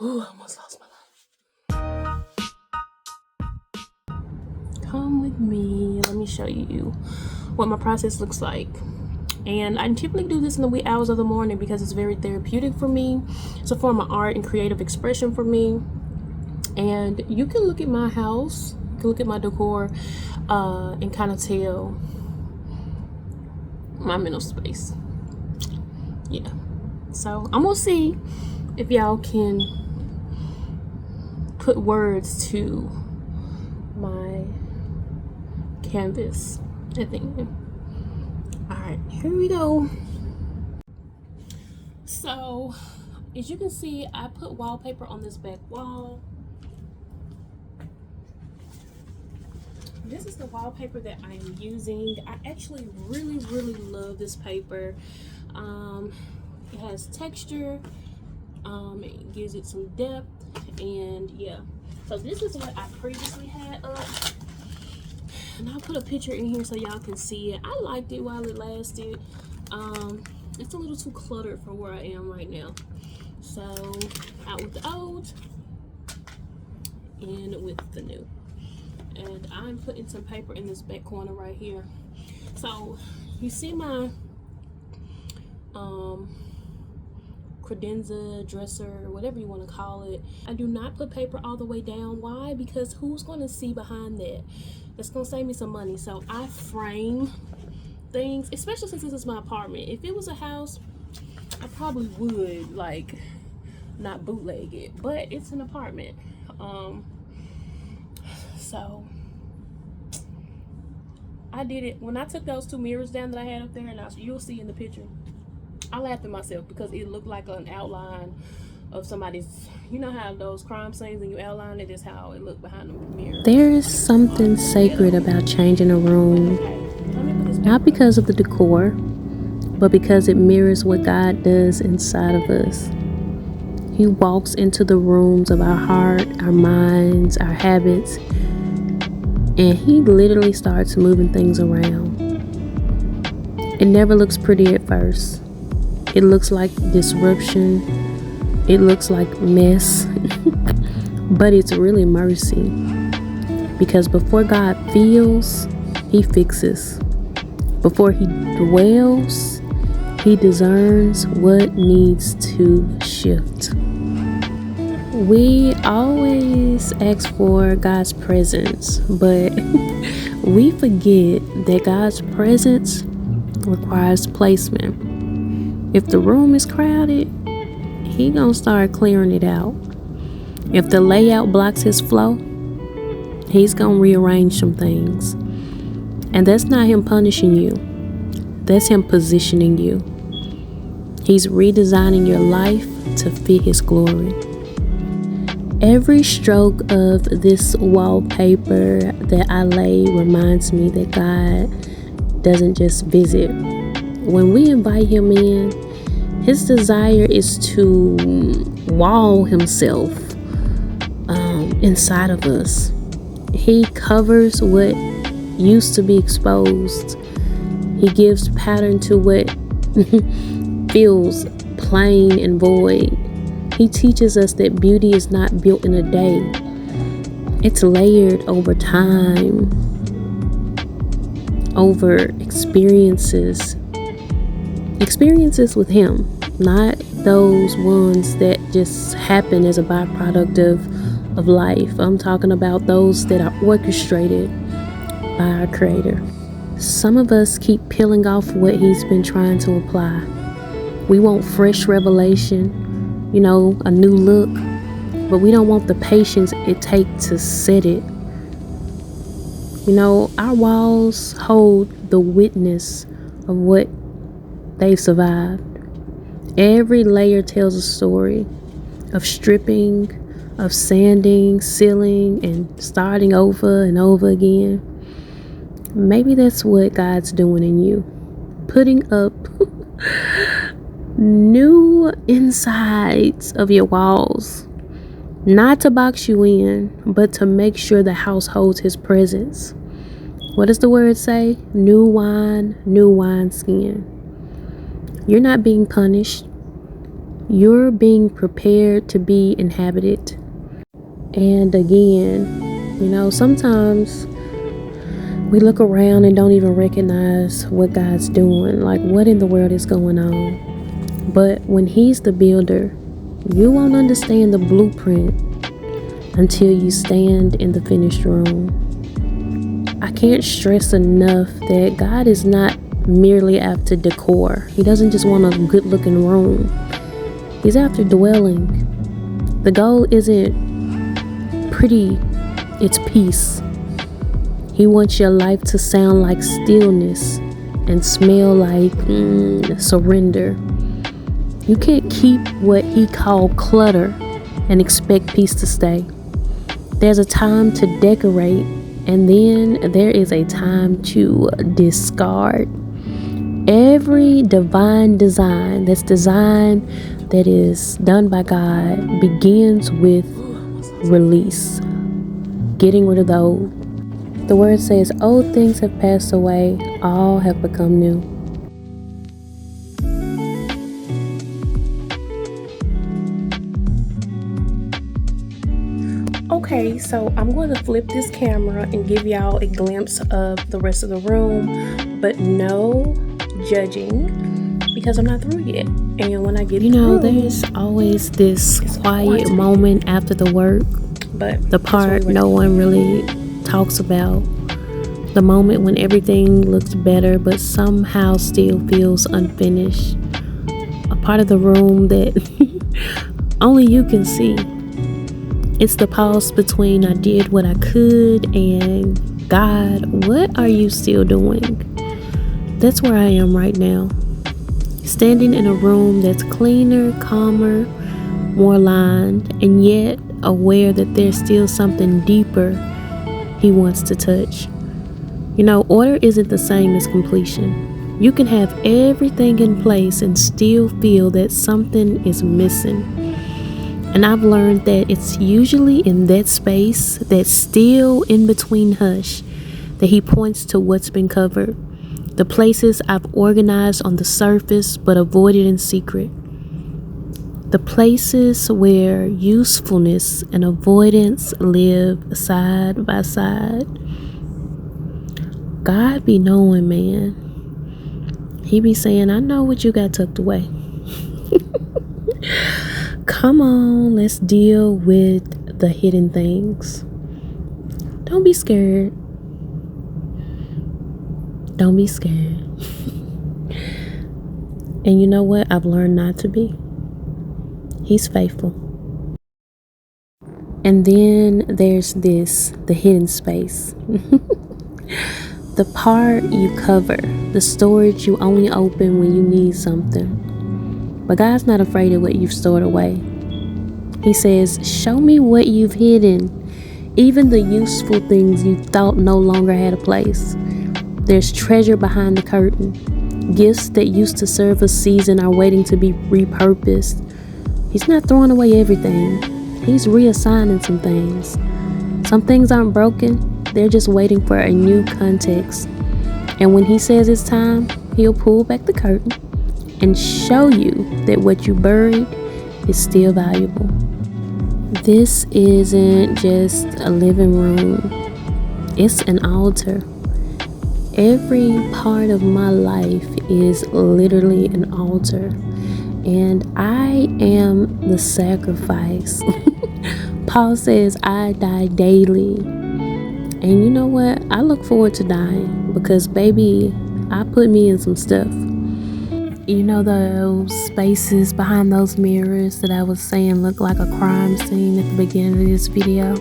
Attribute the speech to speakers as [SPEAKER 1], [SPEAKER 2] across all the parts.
[SPEAKER 1] Ooh, I almost lost my life. Come with me. Let me show you what my process looks like. And I typically do this in the wee hours of the morning because it's very therapeutic for me. It's a form of art and creative expression for me. And you can look at my house, you can look at my decor, and kind of tell my mental space. Yeah. So I'm gonna see if y'all can put words to my canvas at the end. All right, here we go. So as you can see, I put wallpaper on this back wall. This is the wallpaper that I am using. I actually really love this paper. It has texture, it gives it some depth, and yeah. So this is what I previously had up, and I'll put a picture in here so y'all can see it. I liked it while it lasted. It's a little too cluttered for where I am right now. So out with the old, in with the new. And I'm putting some paper in this back corner right here. So you see my credenza, dresser, whatever you want to call it. I do not put paper all the way down. Why? Because who's going to see behind that? It's going to save me some money. So I frame things, especially since this is my apartment. If it was a house, I probably would like not bootleg it, but it's an apartment. So I did it when I took those two mirrors down that I had up there, and you'll see in the picture, I laughed at myself because it looked like an outline of somebody's, you know how those crime scenes and you outline it, is how it looked behind the mirror.
[SPEAKER 2] There is something sacred about changing a room, not because of the decor, but because it mirrors what God does inside of us. He walks into the rooms of our heart, our minds, our habits, and he literally starts moving things around. It never looks pretty at first. It looks like disruption. It looks like mess. But it's really mercy. Because before God feels, he fixes. Before he dwells, he discerns what needs to shift. We always ask for God's presence, but we forget that God's presence requires placement. If the room is crowded, he gonna start clearing it out. If the layout blocks his flow, he's gonna rearrange some things. And that's not him punishing you. That's him positioning you. He's redesigning your life to fit his glory. Every stroke of this wallpaper that I lay reminds me that God doesn't just visit. When we invite him in, his desire is to wall himself inside of us. He covers what used to be exposed. He gives pattern to what feels plain and void. He teaches us that beauty is not built in a day. It's layered over time, over experiences with him, not those ones that just happen as a byproduct of life. I'm talking about those that are orchestrated by our Creator. Some of us keep peeling off what he's been trying to apply. We want fresh revelation, a new look, but we don't want the patience it takes to set it. Our walls hold the witness of what they've survived. Every layer tells a story of stripping, of sanding, sealing, and starting over and over again. Maybe that's what God's doing in you, putting up new insides of your walls, not to box you in, but to make sure the house holds his presence. What does the word say? New wine, new wineskin. You're not being punished. You're being prepared to be inhabited. And again, sometimes we look around and don't even recognize what God's doing. Like, what in the world is going on? But when He's the builder, you won't understand the blueprint until you stand in the finished room. I can't stress enough that God is not merely after decor. He doesn't just want a good looking room. He's after dwelling. The goal isn't pretty, it's peace. He wants your life to sound like stillness and smell like surrender. You can't keep what He called clutter and expect peace to stay. There's a time to decorate, and then there is a time to discard. Every divine design that is done by God begins with release. Getting rid of the old. The word says, old things have passed away, all have become new.
[SPEAKER 1] Okay, so I'm going to flip this camera and give y'all a glimpse of the rest of the room, but no judging because I'm not through yet. And when I get through,
[SPEAKER 2] there's always this quiet moment after the work,
[SPEAKER 1] but
[SPEAKER 2] the part no one really talks about, the moment when everything looks better but somehow still feels unfinished, a part of the room that only you can see. It's the pause between I did what I could and God, what are you still doing? That's where I am right now, standing in a room that's cleaner, calmer, more lined, and yet aware that there's still something deeper He wants to touch. Order isn't the same as completion. You can have everything in place and still feel that something is missing. And I've learned that it's usually in that space, that still in between hush, that He points to what's been covered. The places I've organized on the surface but avoided in secret. The places where usefulness and avoidance live side by side. God be knowing, man. He be saying, I know what you got tucked away. Come on, let's deal with the hidden things. Don't be scared. Don't be scared. And you know what? I've learned not to be. He's faithful. And then there's the hidden space. The part you cover, the storage you only open when you need something. But God's not afraid of what you've stored away. He says, show me what you've hidden, even the useful things you thought no longer had a place. There's treasure behind the curtain. Gifts that used to serve a season are waiting to be repurposed. He's not throwing away everything. He's reassigning some things. Some things aren't broken. They're just waiting for a new context. And when He says it's time, He'll pull back the curtain and show you that what you buried is still valuable. This isn't just a living room. It's an altar. Every part of my life is literally an altar. And I am the sacrifice. Paul says I die daily. And you know what? I look forward to dying because, baby, I put me in some stuff. Those spaces behind those mirrors that I was saying look like a crime scene at the beginning of this video?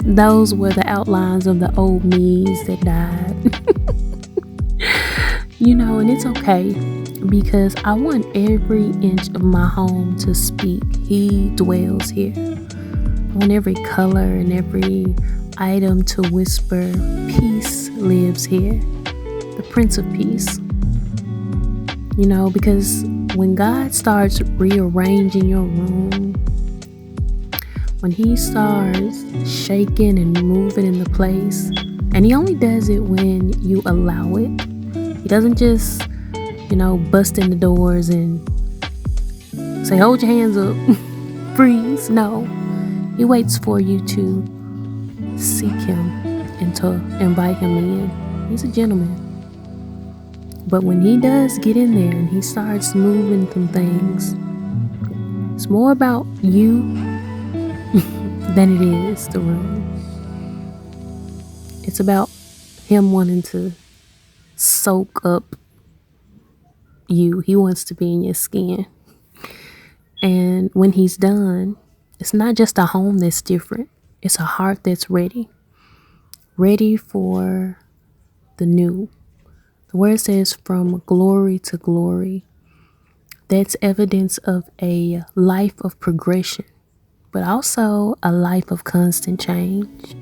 [SPEAKER 2] Those were the outlines of the old me's that died. And it's okay because I want every inch of my home to speak. He dwells here. I want every color and every item to whisper, peace lives here. The Prince of Peace. Because when God starts rearranging your room, when He starts shaking and moving in the place, and He only does it when you allow it. He doesn't just bust in the doors and say, hold your hands up, freeze. No, he waits for you to seek him and to invite him in. He's a gentleman. But when he does get in there and he starts moving some things, it's more about you than it is the room. It's about him wanting to soak up you. He wants to be in your skin. And when he's done, it's not just a home that's different. It's a heart that's ready for the new. The word says from glory to glory. That's evidence of a life of progression, but also a life of constant change.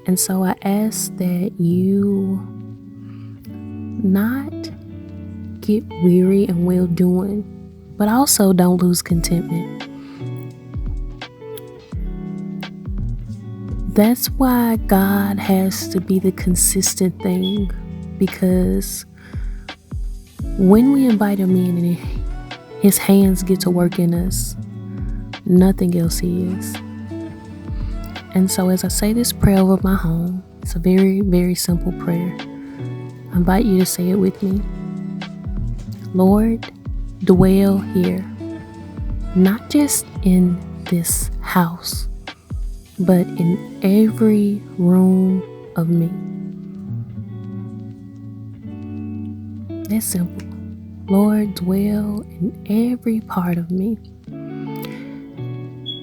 [SPEAKER 2] And so I ask that you not get weary and well doing, but also don't lose contentment. That's why God has to be the consistent thing, because when we invite him in and his hands get to work in us, nothing else is. And so as I say this prayer over my home, it's a very, very simple prayer. I invite you to say it with me. Lord, dwell here, not just in this house, but in every room of me. That's simple. Lord, dwell in every part of me.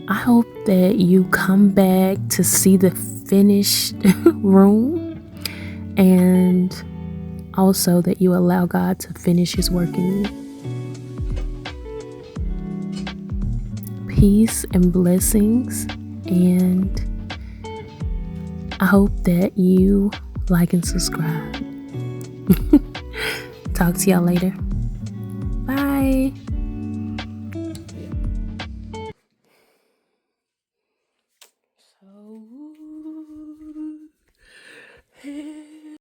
[SPEAKER 2] I hope that you come back to see the finished room, and also that you allow God to finish his work in you. Peace and blessings, and I hope that you like and subscribe. Talk to y'all later.